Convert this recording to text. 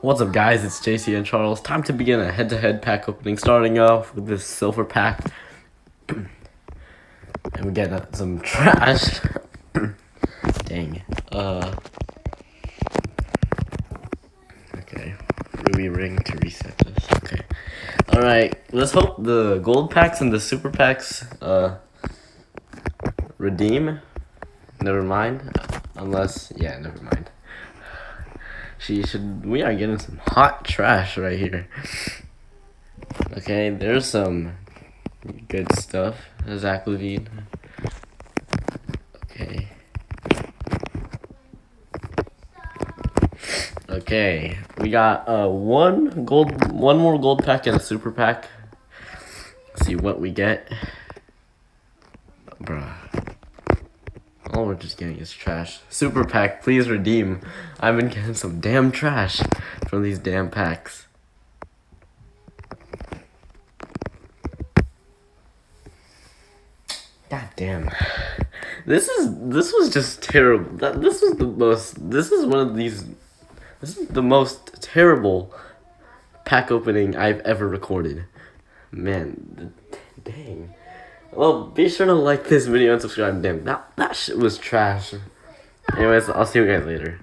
What's up, guys? It's JC and Charles. Time to begin a head-to-head pack opening, starting off with this silver pack. And we get some trash. Dang. Okay. Ruby ring to reset this. Okay. Alright, let's hope the gold packs and the super packs, redeem. Never mind. Unless, yeah, never mind. We are getting some hot trash right here. Okay, there's some good stuff. Zach Levine. Okay. Okay, we got one more gold pack and a super pack. Let's see what we get. Bruh. All we're just getting is trash. Super pack, please redeem. I've been getting some damn trash from these damn packs. God damn. This was just terrible. This is the most terrible pack opening I've ever recorded. Man, dang. Well, be sure to like this video and subscribe. Damn, that shit was trash. Anyways, I'll see you guys later.